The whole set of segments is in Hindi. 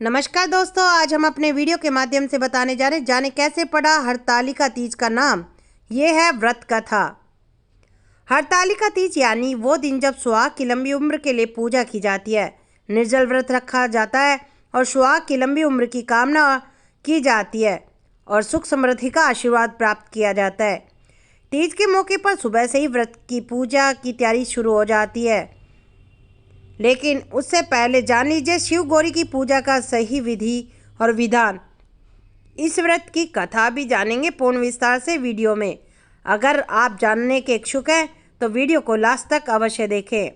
नमस्कार दोस्तों, आज हम अपने वीडियो के माध्यम से बताने जा रहे हैं जाने कैसे पड़ा हरतालिका तीज का नाम। ये है व्रत कथा। हरतालिका तीज यानी वो दिन जब सुहाग की लंबी उम्र के लिए पूजा की जाती है, निर्जल व्रत रखा जाता है और सुहाग की लंबी उम्र की कामना की जाती है और सुख समृद्धि का आशीर्वाद प्राप्त किया जाता है। तीज के मौके पर सुबह से ही व्रत की पूजा की तैयारी शुरू हो जाती है, लेकिन उससे पहले जान लीजिए शिव गौरी की पूजा का सही विधि और विधान। इस व्रत की कथा भी जानेंगे पूर्ण विस्तार से वीडियो में। अगर आप जानने के इच्छुक हैं तो वीडियो को लास्ट तक अवश्य देखें।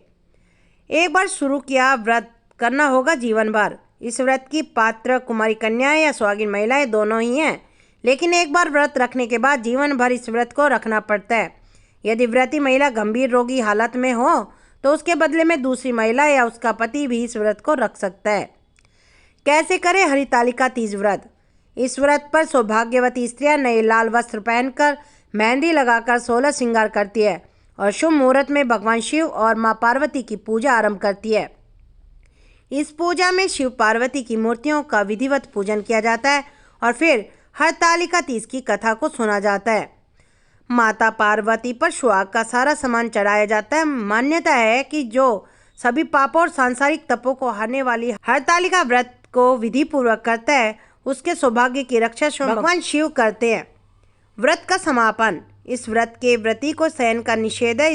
एक बार शुरू किया व्रत करना होगा जीवन भर। इस व्रत की पात्र कुमारी कन्याएं या सुहागिन महिलाएं दोनों ही हैं, लेकिन एक बार व्रत रखने के बाद जीवन भर इस व्रत को रखना पड़ता है। यदि व्रती महिला गंभीर रोगी हालत में हो तो उसके बदले में दूसरी महिला या उसका पति भी इस व्रत को रख सकता है। कैसे करें हरितालिका तीज व्रत। इस व्रत पर सौभाग्यवती स्त्रियां नए लाल वस्त्र पहनकर मेहंदी लगाकर 16 श्रृंगार करती है और शुभ मुहूर्त में भगवान शिव और मां पार्वती की पूजा आरंभ करती है। इस पूजा में शिव पार्वती की मूर्तियों का विधिवत पूजन किया जाता है और फिर हरतालिका तीज की कथा को सुना जाता है। माता पार्वती पर सुहाग का सारा सामान चढ़ाया जाता है। मान्यता है कि जो सभी पापों और सांसारिक तपों को हारने वाली हरतालिका व्रत को विधि पूर्वक करता है, उसके सौभाग्य की रक्षा स्वयं भगवान शिव करते हैं। व्रत का समापन। इस व्रत के व्रती को शयन का निषेध है।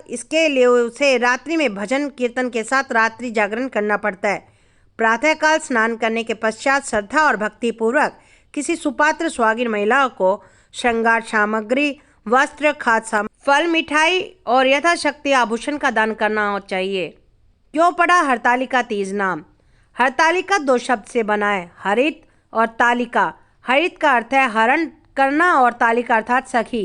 इसके लिए उसे रात्रि में भजन कीर्तन के साथ रात्रि जागरण करना पड़ता है। प्रातःकाल स्नान करने के पश्चात श्रद्धा और भक्ति पूर्वक किसी सुपात्र सुहागिन महिला को श्रृंगार सामग्री, वस्त्र, खाद्य सामग्री, फल, मिठाई और यथाशक्ति आभूषण का दान करना चाहिए। क्यों पड़ा हरतालिका तीज नाम। हरतालिका 2 शब्द से बना है, हरित और तालिका। हरित का अर्थ है हरण करना और तालिका अर्थात सखी।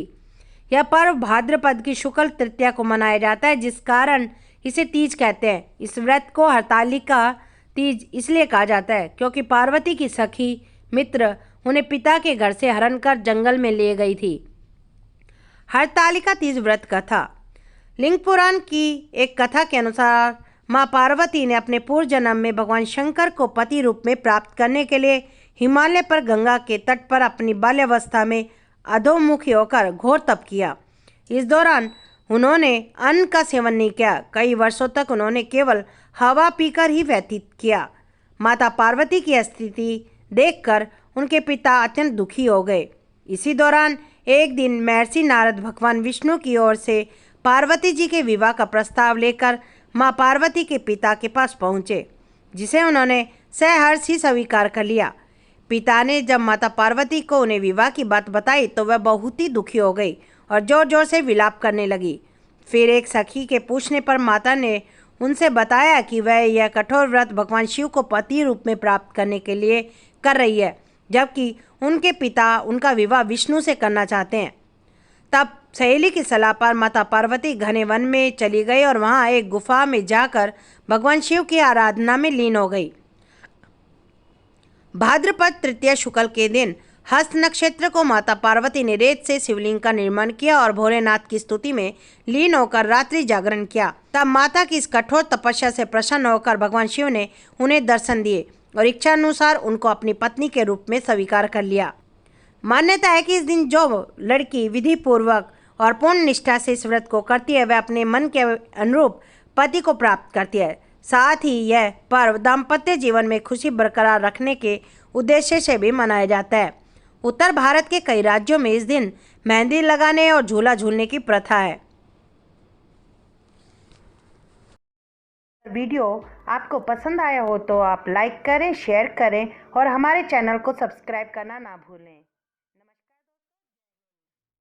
यह पर्व भाद्रपद की शुक्ल तृतीया को मनाया जाता है, जिस कारण इसे तीज कहते हैं। इस व्रत को हरतालिका तीज इसलिए कहा जाता है क्योंकि पार्वती की सखी मित्र उन्हें पिता के घर से हरण कर जंगल में ले गई थी। हरतालिका तीज व्रत कथा। लिंग पुराण की एक कथा के अनुसार मां पार्वती ने अपने पूर्व जन्म में भगवान शंकर को पति रूप में प्राप्त करने के लिए हिमालय पर गंगा के तट पर अपनी बाल्यावस्था में अधोमुखी होकर घोर तप किया। इस दौरान उन्होंने अन्न का सेवन नहीं किया। कई वर्षों तक उन्होंने केवल हवा पीकर ही व्यतीत किया। माता पार्वती की स्थिति देखकर उनके पिता अत्यंत दुखी हो गए। इसी दौरान एक दिन महर्षि नारद भगवान विष्णु की ओर से पार्वती जी के विवाह का प्रस्ताव लेकर मां पार्वती के पिता के पास पहुँचे, जिसे उन्होंने सहर्ष ही स्वीकार कर लिया। पिता ने जब माता पार्वती को उन्हें विवाह की बात बताई तो वह बहुत ही दुखी हो गई और जोर जोर से विलाप करने लगी। फिर एक सखी के पूछने पर माता ने उनसे बताया कि वह यह कठोर व्रत भगवान शिव को पति रूप में प्राप्त करने के लिए कर रही है, जबकि उनके पिता उनका विवाह विष्णु से करना चाहते हैं। तब सहेली की सलाह पर माता पार्वती घने वन में चली गई और वहां एक गुफा में जाकर भगवान शिव की आराधना में लीन हो गई। भाद्रपद तृतीया शुक्ल के दिन हस्त नक्षत्र को माता पार्वती ने रेत से शिवलिंग का निर्माण किया और भोलेनाथ की स्तुति में लीन होकर रात्रि जागरण किया। तब माता की इस कठोर तपस्या से प्रसन्न होकर भगवान शिव ने उन्हें दर्शन दिए और इच्छानुसार उनको अपनी पत्नी के रूप में स्वीकार कर लिया। मान्यता है कि इस दिन जो लड़की विधि पूर्वक और पूर्ण निष्ठा से इस व्रत को करती है, वह अपने मन के अनुरूप पति को प्राप्त करती है। साथ ही यह पर्व दाम्पत्य जीवन में खुशी बरकरार रखने के उद्देश्य से भी मनाया जाता है। उत्तर भारत के कई राज्यों में इस दिन मेहंदी लगाने और झूला झूलने की प्रथा है। वीडियो आपको पसंद आया हो तो आप लाइक करें, शेयर करें और हमारे चैनल को सब्सक्राइब करना ना भूलें।